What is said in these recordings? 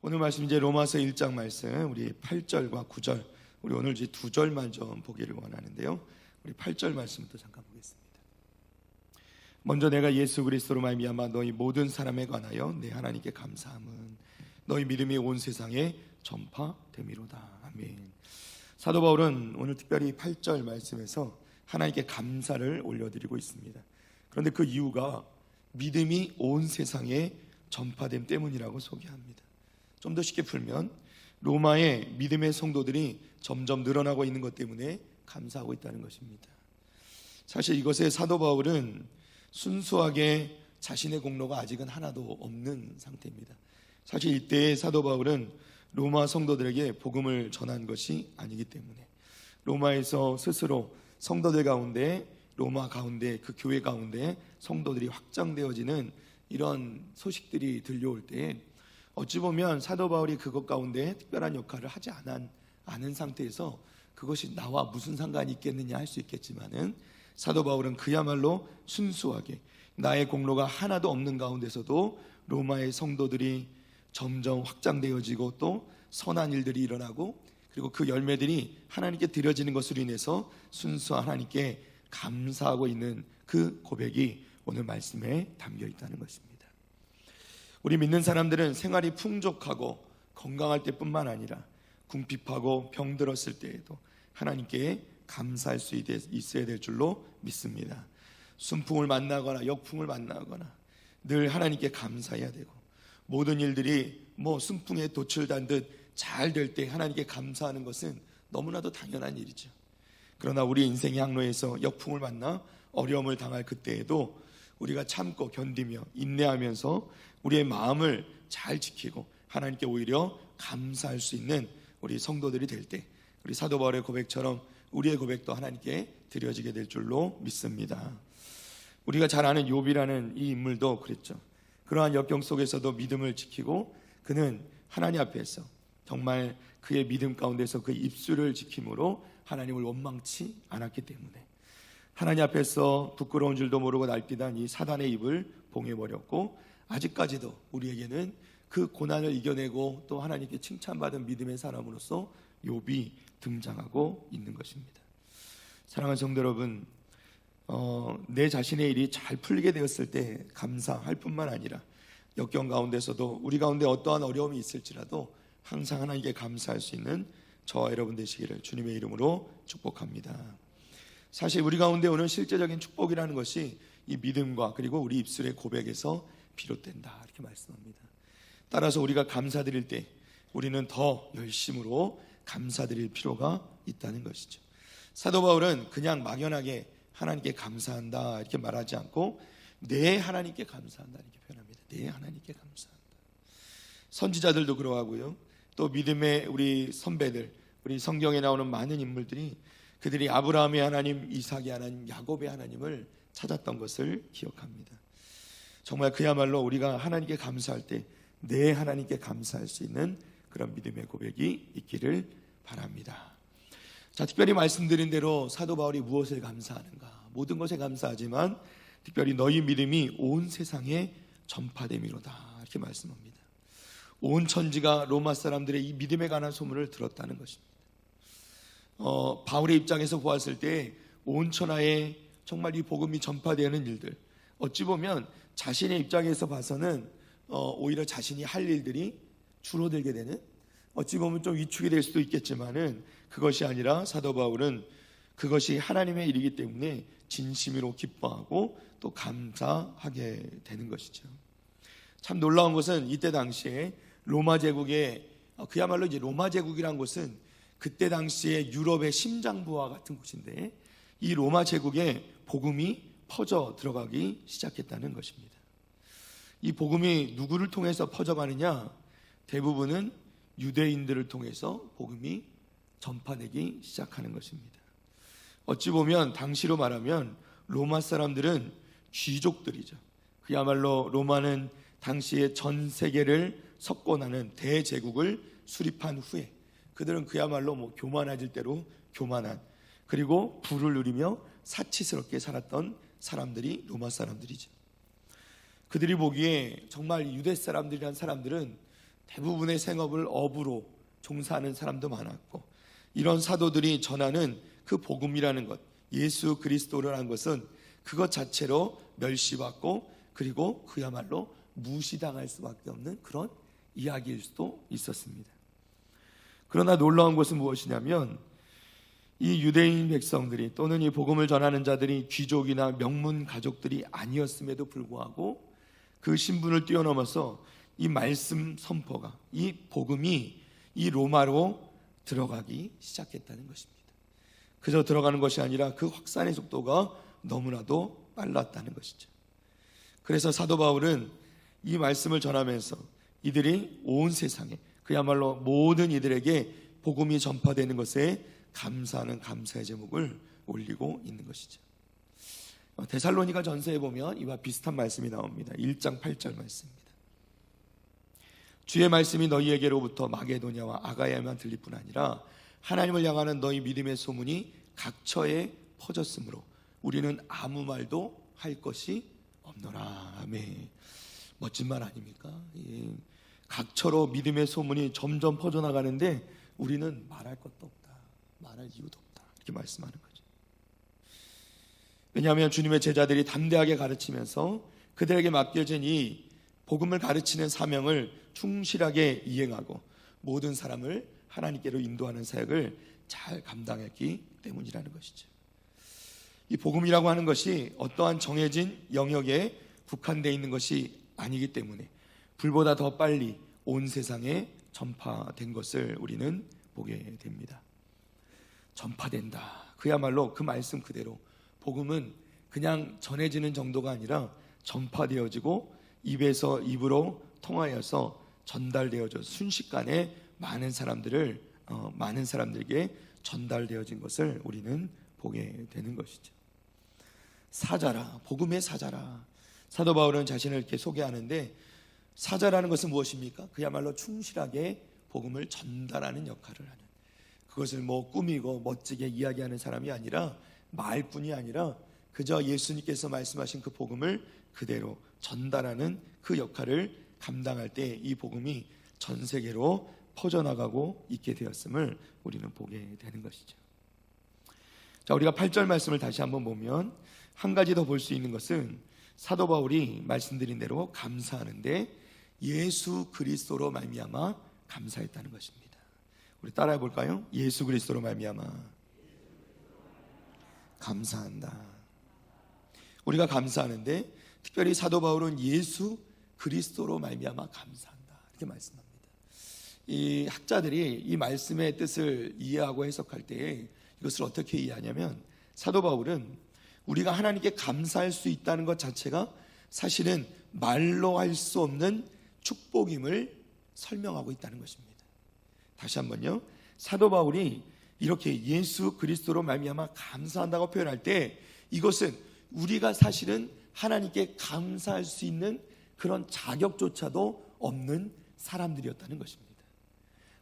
오늘 말씀 이제 로마서 1장 말씀 우리 8절과 9절 우리 오늘 이제 2절만 좀 보기를 원하는데요. 우리 8절 말씀부터 잠깐 보겠습니다. 먼저 내가 예수 그리스도로 말미암아 너희 모든 사람에 관하여 내 하나님께 감사함은 너희 믿음이 온 세상에 전파됨이로다. 아멘. 사도 바울은 오늘 특별히 8절 말씀에서 하나님께 감사를 올려드리고 있습니다. 그런데 그 이유가 믿음이 온 세상에 전파됨 때문이라고 소개합니다. 좀 더 쉽게 풀면 로마의 믿음의 성도들이 점점 늘어나고 있는 것 때문에 감사하고 있다는 것입니다. 사실 이것에 사도 바울은 순수하게 자신의 공로가 아직은 하나도 없는 상태입니다. 사실 이때의 사도 바울은 로마 성도들에게 복음을 전한 것이 아니기 때문에 로마에서 스스로 성도들 가운데 로마 가운데 그 교회 가운데 성도들이 확장되어지는 이런 소식들이 들려올 때 어찌 보면 사도 바울이 그것 가운데 특별한 역할을 하지 않은 상태에서 그것이 나와 무슨 상관이 있겠느냐 할 수 있겠지만은 사도 바울은 그야말로 순수하게 나의 공로가 하나도 없는 가운데서도 로마의 성도들이 점점 확장되어지고 또 선한 일들이 일어나고 그리고 그 열매들이 하나님께 드려지는 것으로 인해서 순수한 하나님께 감사하고 있는 그 고백이 오늘 말씀에 담겨 있다는 것입니다. 우리 믿는 사람들은 생활이 풍족하고 건강할 때뿐만 아니라 궁핍하고 병들었을 때에도 하나님께 감사할 수 있어야 될 줄로 믿습니다. 순풍을 만나거나 역풍을 만나거나 늘 하나님께 감사해야 되고 모든 일들이 순풍에 돛을 단 듯 잘 될 때 하나님께 감사하는 것은 너무나도 당연한 일이죠. 그러나 우리 인생의 항로에서 역풍을 만나 어려움을 당할 그때에도 우리가 참고 견디며 인내하면서 우리의 마음을 잘 지키고 하나님께 오히려 감사할 수 있는 우리 성도들이 될 때 우리 사도 바울의 고백처럼 우리의 고백도 하나님께 드려지게 될 줄로 믿습니다. 우리가 잘 아는 욥이라는 이 인물도 그랬죠. 그러한 역경 속에서도 믿음을 지키고 그는 하나님 앞에서 정말 그의 믿음 가운데서 그 입술을 지킴으로 하나님을 원망치 않았기 때문에 하나님 앞에서 부끄러운 줄도 모르고 날뛰던 이 사단의 입을 봉해버렸고 아직까지도 우리에게는 그 고난을 이겨내고 또 하나님께 칭찬받은 믿음의 사람으로서 욥이 등장하고 있는 것입니다. 사랑하는 성도 여러분, 내 자신의 일이 잘 풀리게 되었을 때 감사할 뿐만 아니라 역경 가운데서도 우리 가운데 어떠한 어려움이 있을지라도 항상 하나님께 감사할 수 있는 저와 여러분 되시기를 주님의 이름으로 축복합니다. 사실 우리 가운데 오는 실제적인 축복이라는 것이 이 믿음과 그리고 우리 입술의 고백에서 비롯된다 이렇게 말씀합니다. 따라서 우리가 감사드릴 때 우리는 더 열심으로 감사드릴 필요가 있다는 것이죠. 사도 바울은 그냥 막연하게 하나님께 감사한다 이렇게 말하지 않고 내 하나님께 감사한다 이렇게 표현합니다. 내 하나님께 감사한다. 선지자들도 그러하고요. 또 믿음의 우리 선배들, 우리 성경에 나오는 많은 인물들이 그들이 아브라함의 하나님, 이삭의 하나님, 야곱의 하나님을 찾았던 것을 기억합니다. 정말 그야말로 우리가 하나님께 감사할 때 내 하나님께 감사할 수 있는 그런 믿음의 고백이 있기를 바랍니다. 자, 특별히 말씀드린 대로 사도 바울이 무엇을 감사하는가? 모든 것에 감사하지만 특별히 너희 믿음이 온 세상에 전파됨이로다 이렇게 말씀합니다. 온 천지가 로마 사람들의 이 믿음에 관한 소문을 들었다는 것입니다. 바울의 입장에서 보았을 때 온 천하에 정말 이 복음이 전파되는 일들, 어찌 보면 자신의 입장에서 봐서는 오히려 자신이 할 일들이 줄어들게 되는, 어찌 보면 좀 위축이 될 수도 있겠지만은 그것이 아니라 사도 바울은 그것이 하나님의 일이기 때문에 진심으로 기뻐하고 또 감사하게 되는 것이죠. 참 놀라운 것은 이때 당시에 로마 제국의 그야말로 이제 로마 제국이란 곳은 그때 당시에 유럽의 심장부와 같은 곳인데 이 로마 제국에 복음이 퍼져 들어가기 시작했다는 것입니다. 이 복음이 누구를 통해서 퍼져가느냐? 대부분은 유대인들을 통해서 복음이 전파되기 시작하는 것입니다. 어찌 보면 당시로 말하면 로마 사람들은 귀족들이죠. 그야말로 로마는 당시에 전 세계를 석권하는 대제국을 수립한 후에 그들은 그야말로 교만해질 대로 교만한, 그리고 부를 누리며 사치스럽게 살았던 사람들이 로마 사람들이죠. 그들이 보기에 정말 유대 사람들이란 사람들은 대부분의 생업을 업으로 종사하는 사람도 많았고, 이런 사도들이 전하는 그 복음이라는 것, 예수 그리스도라는 것은 그것 자체로 멸시받고 그리고 그야말로 무시당할 수밖에 없는 그런 이야기일 수도 있었습니다. 그러나 놀라운 것은 무엇이냐면, 이 유대인 백성들이 또는 이 복음을 전하는 자들이 귀족이나 명문 가족들이 아니었음에도 불구하고 그 신분을 뛰어넘어서 이 말씀 선포가, 이 복음이 이 로마로 들어가기 시작했다는 것입니다. 그저 들어가는 것이 아니라 그 확산의 속도가 너무나도 빨랐다는 것이죠. 그래서 사도 바울은 이 말씀을 전하면서 이들이 온 세상에, 그야말로 모든 이들에게 복음이 전파되는 것에 감사하는 감사의 제목을 올리고 있는 것이죠. 데살로니가 전서에 보면 이와 비슷한 말씀이 나옵니다. 1장 8절 말씀입니다. 주의 말씀이 너희에게로부터 마게도냐와 아가야에만 들릴 뿐 아니라 하나님을 향하는 너희 믿음의 소문이 각처에 퍼졌으므로 우리는 아무 말도 할 것이 없노라. 아멘. 멋진 말 아닙니까? 각처로 믿음의 소문이 점점 퍼져나가는데 우리는 말할 것도 없다, 말할 이유도 없다, 이렇게 말씀하는 거죠. 왜냐하면 주님의 제자들이 담대하게 가르치면서 그들에게 맡겨진 이 복음을 가르치는 사명을 충실하게 이행하고 모든 사람을 하나님께로 인도하는 사역을 잘 감당했기 때문이라는 것이죠. 이 복음이라고 하는 것이 어떠한 정해진 영역에 국한되어 있는 것이 아니기 때문에 불보다 더 빨리 온 세상에 전파된 것을 우리는 보게 됩니다. 전파된다. 그야말로 그 말씀 그대로 복음은 그냥 전해지는 정도가 아니라 전파되어지고 입에서 입으로 통하여서 전달되어져 순식간에 많은 사람들에게 전달되어진 것을 우리는 보게 되는 것이죠. 사자라, 복음의 사자라. 사도 바울은 자신을 이렇게 소개하는데, 사자라는 것은 무엇입니까? 그야말로 충실하게 복음을 전달하는 역할을 하는, 그것을 꾸미고 멋지게 이야기하는 사람이 아니라, 말뿐이 아니라 그저 예수님께서 말씀하신 그 복음을 그대로 전달하는 그 역할을 감당할 때 이 복음이 전 세계로 퍼져나가고 있게 되었음을 우리는 보게 되는 것이죠. 자, 우리가 8절 말씀을 다시 한번 보면 한 가지 더 볼 수 있는 것은 사도 바울이 말씀드린 대로 감사하는데 예수 그리스도로 말미암아 감사했다는 것입니다. 우리 따라해 볼까요? 예수 그리스도로 말미암아 감사한다. 우리가 감사하는데 특별히 사도 바울은 예수 그리스도로 말미암아 감사한다, 이렇게 말씀합니다. 이 학자들이 이 말씀의 뜻을 이해하고 해석할 때에 이것을 어떻게 이해하냐면, 사도 바울은 우리가 하나님께 감사할 수 있다는 것 자체가 사실은 말로 할 수 없는 축복임을 설명하고 있다는 것입니다. 다시 한번요. 사도 바울이 이렇게 예수 그리스도로 말미암아 감사한다고 표현할 때 이것은 우리가 사실은 하나님께 감사할 수 있는 그런 자격조차도 없는 사람들이었다는 것입니다.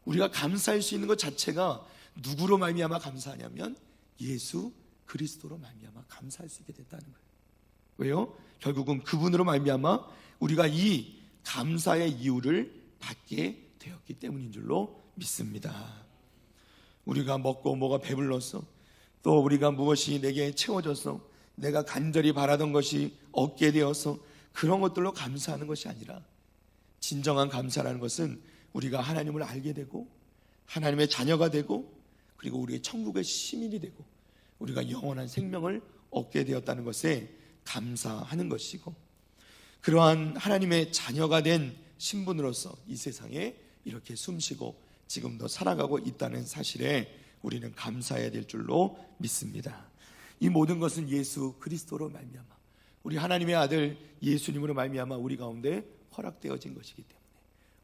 우리가 감사할 수 있는 것 자체가 누구로 말미암아 감사하냐면 예수 그리스도로 말미암아 감사할 수 있게 됐다는 거예요. 왜요? 결국은 그분으로 말미암아 우리가 이 감사의 이유를 받게 되었기 때문인 줄로 믿습니다. 우리가 먹고 뭐가 배불렀어, 또 우리가 무엇이 내게 채워져서 내가 간절히 바라던 것이 얻게 되어서 그런 것들로 감사하는 것이 아니라, 진정한 감사라는 것은 우리가 하나님을 알게 되고 하나님의 자녀가 되고 그리고 우리의 천국의 시민이 되고 우리가 영원한 생명을 얻게 되었다는 것에 감사하는 것이고, 그러한 하나님의 자녀가 된 신분으로서 이 세상에 이렇게 숨쉬고 지금도 살아가고 있다는 사실에 우리는 감사해야 될 줄로 믿습니다. 이 모든 것은 예수 그리스도로 말미암아, 우리 하나님의 아들 예수님으로 말미암아 우리 가운데 허락되어진 것이기 때문에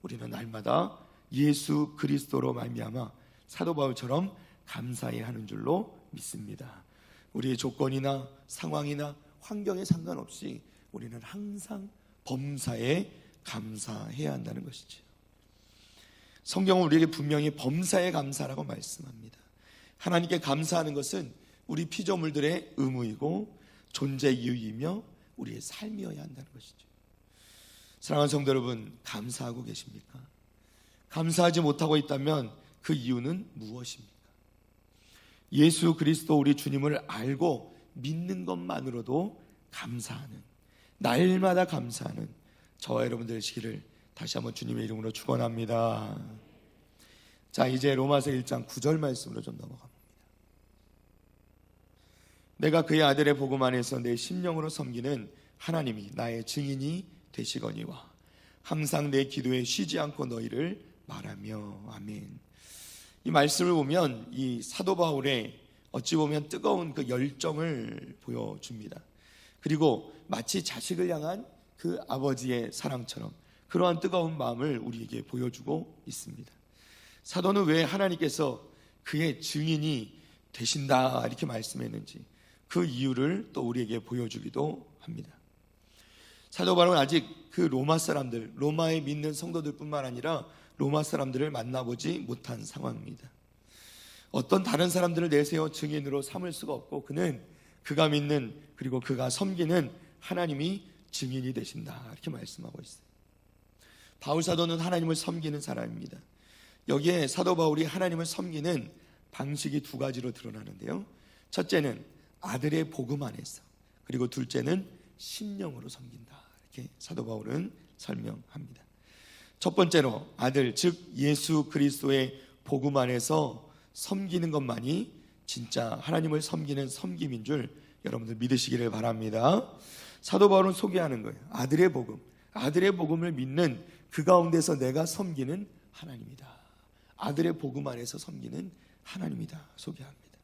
우리는 날마다 예수 그리스도로 말미암아 사도 바울처럼 감사해야 하는 줄로 믿습니다. 우리의 조건이나 상황이나 환경에 상관없이 우리는 항상 범사에 감사해야 한다는 것이죠. 성경은 우리에게 분명히 범사에 감사라고 말씀합니다. 하나님께 감사하는 것은 우리 피조물들의 의무이고 존재 이유이며 우리의 삶이어야 한다는 것이죠. 사랑하는 성도 여러분, 감사하고 계십니까? 감사하지 못하고 있다면 그 이유는 무엇입니까? 예수 그리스도 우리 주님을 알고 믿는 것만으로도 감사하는, 날마다 감사하는 저와 여러분 되시기를 다시 한번 주님의 이름으로 축원합니다. 자, 이제 로마서 1장 9절 말씀으로 좀 넘어갑니다. 내가 그의 아들의 복음 안에서 내 심령으로 섬기는 하나님이 나의 증인이 되시거니와 항상 내 기도에 쉬지 않고 너희를 말하며. 아멘. 이 말씀을 보면 이 사도 바울의 어찌 보면 뜨거운 그 열정을 보여줍니다. 그리고 마치 자식을 향한 그 아버지의 사랑처럼 그러한 뜨거운 마음을 우리에게 보여주고 있습니다. 사도는 왜 하나님께서 그의 증인이 되신다 이렇게 말씀했는지 그 이유를 또 우리에게 보여주기도 합니다. 사도 바울은 아직 그 로마 사람들, 로마에 믿는 성도들뿐만 아니라 로마 사람들을 만나보지 못한 상황입니다. 어떤 다른 사람들을 내세워 증인으로 삼을 수가 없고 그는 그가 믿는 그리고 그가 섬기는 하나님이 증인이 되신다 이렇게 말씀하고 있어요. 바울 사도는 하나님을 섬기는 사람입니다. 여기에 사도 바울이 하나님을 섬기는 방식이 두 가지로 드러나는데요. 첫째는 아들의 복음 안에서, 그리고 둘째는 심령으로 섬긴다 이렇게 사도 바울은 설명합니다. 첫 번째로 아들, 즉 예수 그리스도의 복음 안에서 섬기는 것만이 진짜 하나님을 섬기는 섬김인 줄 여러분들 믿으시기를 바랍니다. 사도 바울은 소개하는 거예요. 아들의 복음, 아들의 복음을 믿는 그 가운데서 내가 섬기는 하나님이다. 아들의 복음 안에서 섬기는 하나님이다 소개합니다.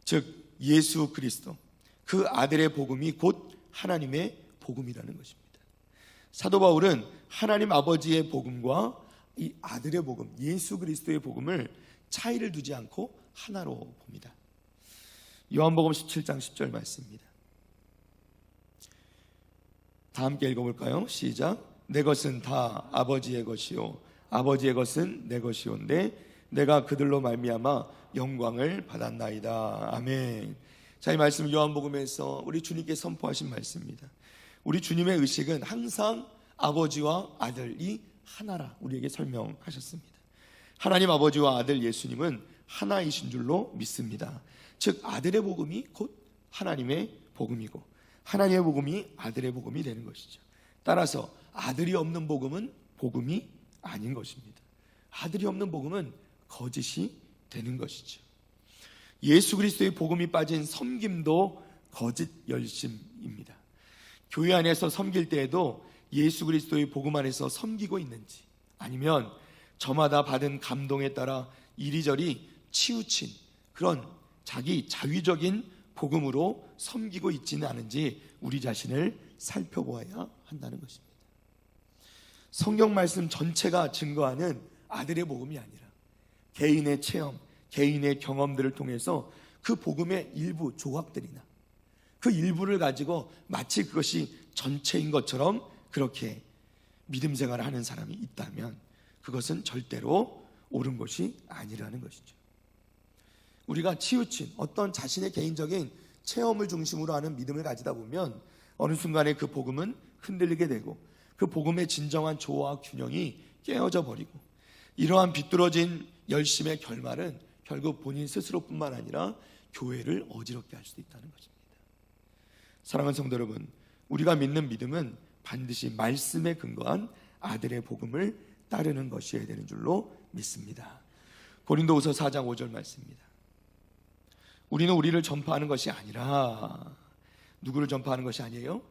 즉 예수 그리스도, 그 아들의 복음이 곧 하나님의 복음이라는 것입니다. 사도 바울은 하나님 아버지의 복음과 이 아들의 복음, 예수 그리스도의 복음을 차이를 두지 않고 하나로 봅니다. 요한복음 17장 10절 말씀입니다. 다 함께 읽어볼까요? 시작. 내 것은 다 아버지의 것이요 아버지의 것은 내 것이온데 내가 그들로 말미암아 영광을 받았나이다. 아멘. 자, 이 말씀 요한복음에서 우리 주님께 선포하신 말씀입니다. 우리 주님의 의식은 항상 아버지와 아들이 하나라 우리에게 설명하셨습니다. 하나님 아버지와 아들 예수님은 하나이신 줄로 믿습니다. 즉 아들의 복음이 곧 하나님의 복음이고 하나님의 복음이 아들의 복음이 되는 것이죠. 따라서 아들이 없는 복음은 복음이 아닌 것입니다. 아들이 없는 복음은 거짓이 되는 것이죠. 예수 그리스도의 복음이 빠진 섬김도 거짓 열심입니다. 교회 안에서 섬길 때에도 예수 그리스도의 복음 안에서 섬기고 있는지, 아니면 저마다 받은 감동에 따라 이리저리 치우친 그런 자기 자위적인 복음으로 섬기고 있지는 않은지 우리 자신을 살펴보아야 한다는 것입니다. 성경 말씀 전체가 증거하는 아들의 복음이 아니라 개인의 체험, 개인의 경험들을 통해서 그 복음의 일부 조각들이나 그 일부를 가지고 마치 그것이 전체인 것처럼 그렇게 믿음 생활을 하는 사람이 있다면 그것은 절대로 옳은 것이 아니라는 것이죠. 우리가 치우친 어떤 자신의 개인적인 체험을 중심으로 하는 믿음을 가지다 보면 어느 순간에 그 복음은 흔들리게 되고 그 복음의 진정한 조화와 균형이 깨어져 버리고 이러한 비뚤어진 열심의 결말은 결국 본인 스스로뿐만 아니라 교회를 어지럽게 할 수도 있다는 것입니다. 사랑하는 성도 여러분, 우리가 믿는 믿음은 반드시 말씀에 근거한 아들의 복음을 따르는 것이어야 되는 줄로 믿습니다. 고린도후서 4장 5절 말씀입니다. 우리는 우리를 전파하는 것이 아니라, 누구를 전파하는 것이 아니에요?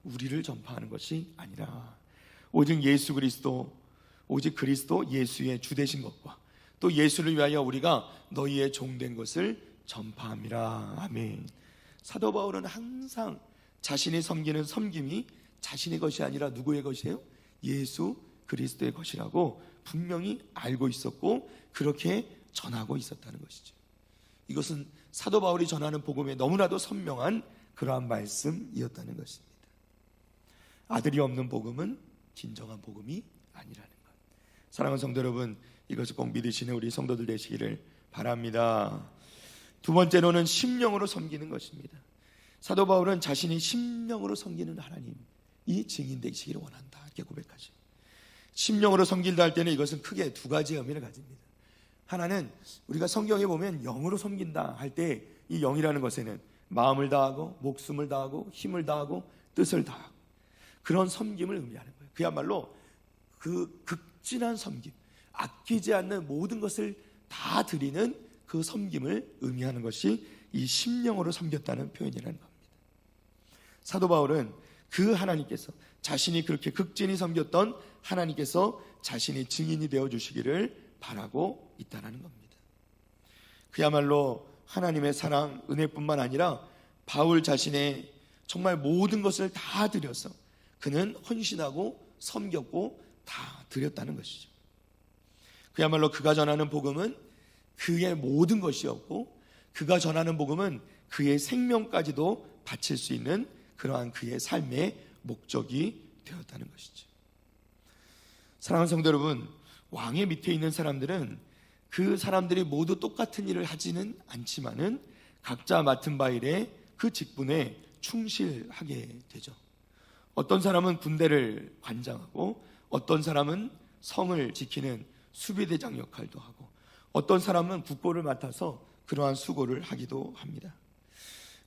우리를 전파하는 것이 아니라 오직 예수 그리스도, 오직 그리스도 예수의 주 되신 것과 또 예수를 위하여 우리가 너희의 종된 것을 전파함이라. 아멘. 사도 바울은 항상 자신이 섬기는 섬김이 자신의 것이 아니라 누구의 것이에요? 예수 그리스도의 것이라고 분명히 알고 있었고 그렇게 전하고 있었다는 것이죠. 이것은 사도 바울이 전하는 복음에 너무나도 선명한 그러한 말씀이었다는 것입니다. 아들이 없는 복음은 진정한 복음이 아니라는 것. 사랑하는 성도 여러분, 이것을 꼭 믿으시는 우리 성도들 되시기를 바랍니다. 두 번째로는 심령으로 섬기는 것입니다. 사도 바울은 자신이 심령으로 섬기는 하나님이 증인되시기를 원한다 이렇게 고백하죠. 심령으로 섬긴다 할 때는 이것은 크게 두 가지 의미를 가집니다. 하나는 우리가 성경에 보면 영으로 섬긴다 할 때 이 영이라는 것에는 마음을 다하고 목숨을 다하고 힘을 다하고 뜻을 다하고 그런 섬김을 의미하는 거예요. 그야말로 그 극진한 섬김, 아끼지 않는 모든 것을 다 드리는 그 섬김을 의미하는 것이 이 심령으로 섬겼다는 표현이라는 겁니다. 사도 바울은 그 하나님께서 자신이 그렇게 극진히 섬겼던 하나님께서 자신이 증인이 되어 주시기를 바라고 있다는 겁니다. 그야말로 하나님의 사랑, 은혜뿐만 아니라 바울 자신의 정말 모든 것을 다 드려서 그는 헌신하고 섬겼고 다 드렸다는 것이죠. 그야말로 그가 전하는 복음은 그의 모든 것이었고 그가 전하는 복음은 그의 생명까지도 바칠 수 있는 그러한 그의 삶의 목적이 되었다는 것이죠. 사랑하는 성도 여러분, 왕의 밑에 있는 사람들은 그 사람들이 모두 똑같은 일을 하지는 않지만은 각자 맡은 바 일에 그 직분에 충실하게 되죠. 어떤 사람은 군대를 관장하고 어떤 사람은 성을 지키는 수비대장 역할도 하고 어떤 사람은 국보를 맡아서 그러한 수고를 하기도 합니다.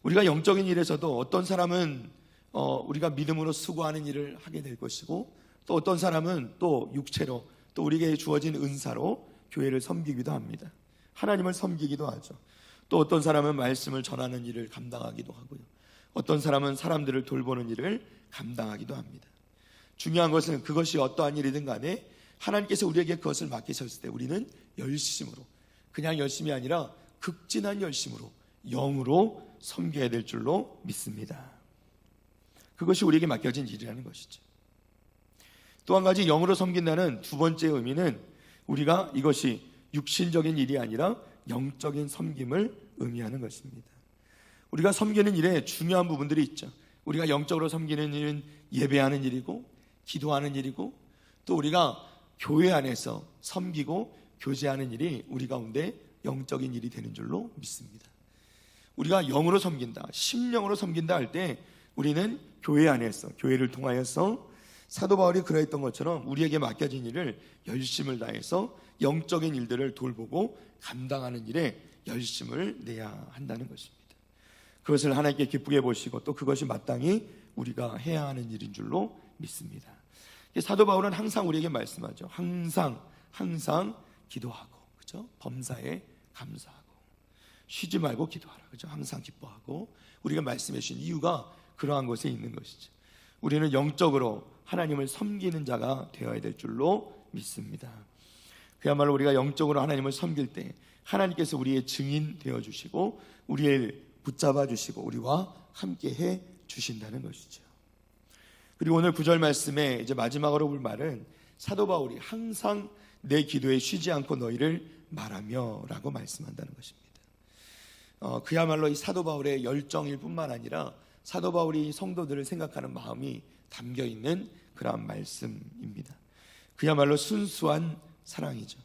우리가 영적인 일에서도 어떤 사람은 우리가 믿음으로 수고하는 일을 하게 될 것이고 또 어떤 사람은 또 육체로 또 우리에게 주어진 은사로 교회를 섬기기도 합니다. 하나님을 섬기기도 하죠. 또 어떤 사람은 말씀을 전하는 일을 감당하기도 하고요. 어떤 사람은 사람들을 돌보는 일을 감당하기도 합니다. 중요한 것은 그것이 어떠한 일이든 간에 하나님께서 우리에게 그것을 맡기셨을 때 우리는 열심으로, 그냥 열심이 아니라 극진한 열심으로 영으로 섬겨야 될 줄로 믿습니다. 그것이 우리에게 맡겨진 일이라는 것이죠. 또 한 가지 영으로 섬긴다는 두 번째 의미는 우리가 이것이 육신적인 일이 아니라 영적인 섬김을 의미하는 것입니다. 우리가 섬기는 일에 중요한 부분들이 있죠. 우리가 영적으로 섬기는 일은 예배하는 일이고 기도하는 일이고 또 우리가 교회 안에서 섬기고 교제하는 일이 우리 가운데 영적인 일이 되는 줄로 믿습니다. 우리가 영으로 섬긴다, 심령으로 섬긴다 할 때 우리는 교회 안에서, 교회를 통하여서 사도 바울이 그러했던 것처럼 우리에게 맡겨진 일을 열심을 다해서 영적인 일들을 돌보고 감당하는 일에 열심을 내야 한다는 것입니다. 그것을 하나님께 기쁘게 보시고 또 그것이 마땅히 우리가 해야 하는 일인 줄로 믿습니다. 사도 바울은 항상 우리에게 말씀하죠. 항상 기도하고, 그렇죠? 범사에 감사하고 쉬지 말고 기도하라, 그렇죠? 항상 기뻐하고 우리가 말씀해 주신 이유가 그러한 것에 있는 것이죠. 우리는 영적으로 하나님을 섬기는 자가 되어야 될 줄로 믿습니다. 그야말로 우리가 영적으로 하나님을 섬길 때 하나님께서 우리의 증인 되어주시고 우리를 붙잡아 주시고 우리와 함께 해 주신다는 것이죠. 그리고 오늘 9절 말씀에 이제 마지막으로 볼 말은 사도 바울이 항상 내 기도에 쉬지 않고 너희를 말하며 라고 말씀한다는 것입니다. 그야말로 이 사도 바울의 열정일 뿐만 아니라 사도 바울이 성도들을 생각하는 마음이 담겨있는 그러한 말씀입니다. 그야말로 순수한 사랑이죠.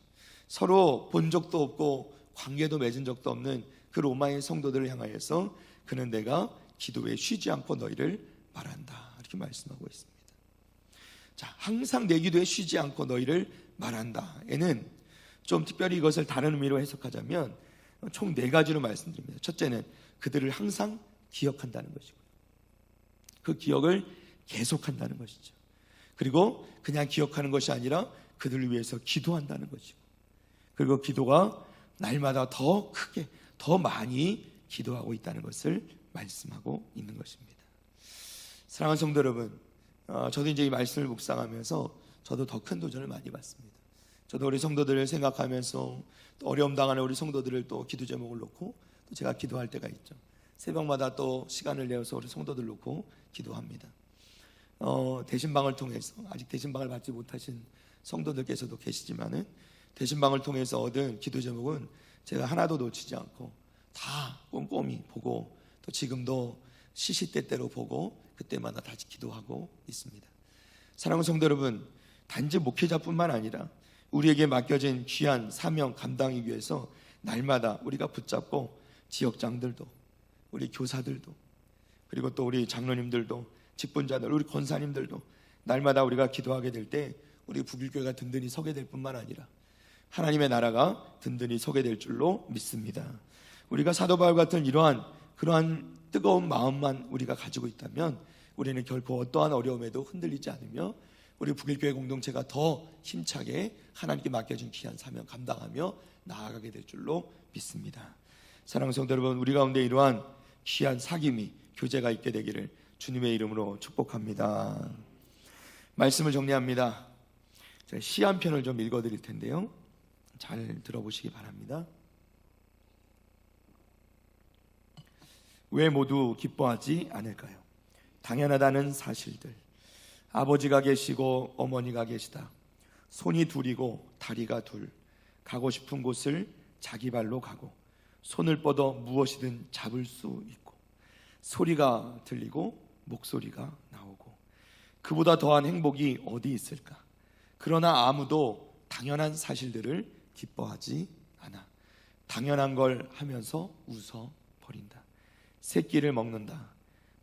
서로 본 적도 없고 관계도 맺은 적도 없는 그 로마의 성도들을 향하여서 그는 내가 기도에 쉬지 않고 너희를 말한다 이렇게 말씀하고 있습니다. 자, 항상 내 기도에 쉬지 않고 너희를 말한다 에는 좀 특별히 이것을 다른 의미로 해석하자면 총 4가지로 말씀드립니다. 첫째는 그들을 항상 기억한다는 것이고요. 그 기억을 계속한다는 것이죠. 그리고 그냥 기억하는 것이 아니라 그들을 위해서 기도한다는 것이고, 그리고 기도가 날마다 더 크게 더 많이 기도하고 있다는 것을 말씀하고 있는 것입니다. 사랑하는 성도 여러분, 저도 이제 이 말씀을 묵상하면서 저도 더 큰 도전을 많이 받습니다. 저도 우리 성도들을 생각하면서 또 어려움 당하는 우리 성도들을 또 기도 제목을 놓고 또 제가 기도할 때가 있죠. 새벽마다 또 시간을 내어서 우리 성도들 놓고 기도합니다. 대신방을 통해서 아직 대신방을 받지 못하신 성도들께서도 계시지만은 대신방을 통해서 얻은 기도 제목은 제가 하나도 놓치지 않고 다 꼼꼼히 보고 또 지금도 시시때때로 보고 그때마다 다시 기도하고 있습니다. 사랑하는 성도 여러분, 단지 목회자뿐만 아니라 우리에게 맡겨진 귀한 사명 감당하기 위해서 날마다 우리가 붙잡고 지역장들도 우리 교사들도 그리고 또 우리 장로님들도 직분자들 우리 권사님들도 날마다 우리가 기도하게 될 때 우리 북일교회가 든든히 서게 될 뿐만 아니라 하나님의 나라가 든든히 서게 될 줄로 믿습니다. 우리가 사도 바울 같은 그러한 뜨거운 마음만 우리가 가지고 있다면 우리는 결코 어떠한 어려움에도 흔들리지 않으며 우리 북일교회 공동체가 더 힘차게 하나님께 맡겨준 귀한 사명 감당하며 나아가게 될 줄로 믿습니다. 사랑하는 성도 여러분, 우리 가운데 이러한 귀한 사귐이 교제가 있게 되기를 주님의 이름으로 축복합니다. 말씀을 정리합니다. 제가 시 한 편을 좀 읽어드릴 텐데요, 잘 들어보시기 바랍니다. 왜 모두 기뻐하지 않을까요? 당연하다는 사실들. 아버지가 계시고 어머니가 계시다. 손이 둘이고 다리가 둘. 가고 싶은 곳을 자기 발로 가고 손을 뻗어 무엇이든 잡을 수 있고 소리가 들리고 목소리가 나오고 그보다 더한 행복이 어디 있을까? 그러나 아무도 당연한 사실들을 기뻐하지 않아. 당연한 걸 하면서 웃어버린다. 새끼를 먹는다.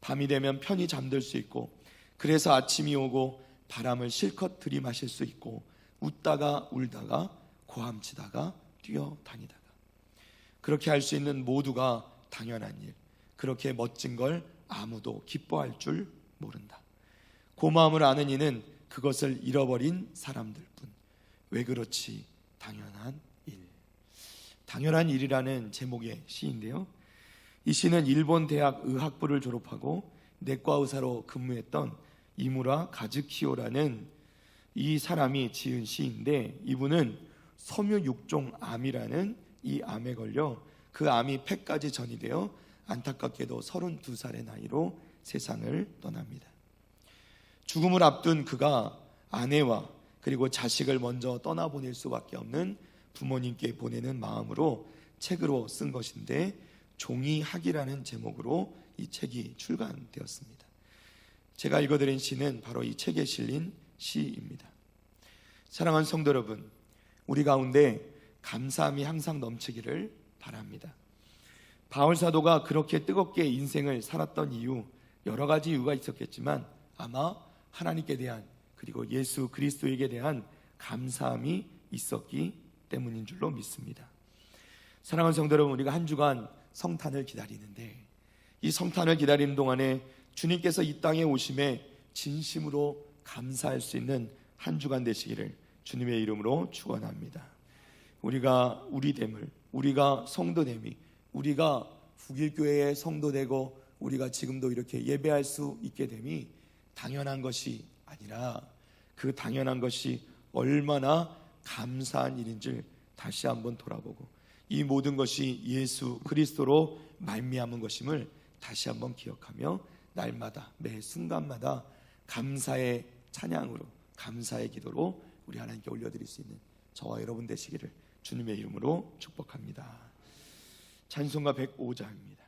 밤이 되면 편히 잠들 수 있고 그래서 아침이 오고 바람을 실컷 들이마실 수 있고 웃다가 울다가 고함치다가 뛰어다니다가 그렇게 할 수 있는 모두가 당연한 일, 그렇게 멋진 걸 아무도 기뻐할 줄 모른다. 고마움을 아는 이는 그것을 잃어버린 사람들뿐. 왜 그렇지? 당연한 일. 당연한 일이라는 제목의 시인데요, 이 시는 일본 대학 의학부를 졸업하고 내과 의사로 근무했던 이무라 가즈키오라는 이 사람이 지은 시인데, 이분은 섬유육종암이라는 이 암에 걸려 그 암이 폐까지 전이되어 안타깝게도 32살의 나이로 세상을 떠납니다. 죽음을 앞둔 그가 아내와 그리고 자식을 먼저 떠나보낼 수밖에 없는 부모님께 보내는 마음으로 책으로 쓴 것인데, 종이학이라는 제목으로 이 책이 출간되었습니다. 제가 읽어드린 시는 바로 이 책에 실린 시입니다. 사랑하는 성도 여러분, 우리 가운데 감사함이 항상 넘치기를 바랍니다. 바울 사도가 그렇게 뜨겁게 인생을 살았던 이유, 여러 가지 이유가 있었겠지만 아마 하나님께 대한, 그리고 예수 그리스도에게 대한 감사함이 있었기 때문인 줄로 믿습니다. 사랑하는 성도 여러분, 우리가 한 주간 성탄을 기다리는데, 이 성탄을 기다리는 동안에 주님께서 이 땅에 오심에 진심으로 감사할 수 있는 한 주간 되시기를 주님의 이름으로 축원합니다. 우리가 우리됨을, 우리가 성도됨이, 우리가 북일교회의 성도되고 우리가 지금도 이렇게 예배할 수 있게 됨이 당연한 것이 아니라 그 당연한 것이 얼마나 감사한 일인지 다시 한번 돌아보고 이 모든 것이 예수 그리스도로 말미암은 것임을 다시 한번 기억하며 날마다 매 순간마다 감사의 찬양으로, 감사의 기도로 우리 하나님께 올려드릴 수 있는 저와 여러분 되시기를 주님의 이름으로 축복합니다. 찬송가 105장입니다.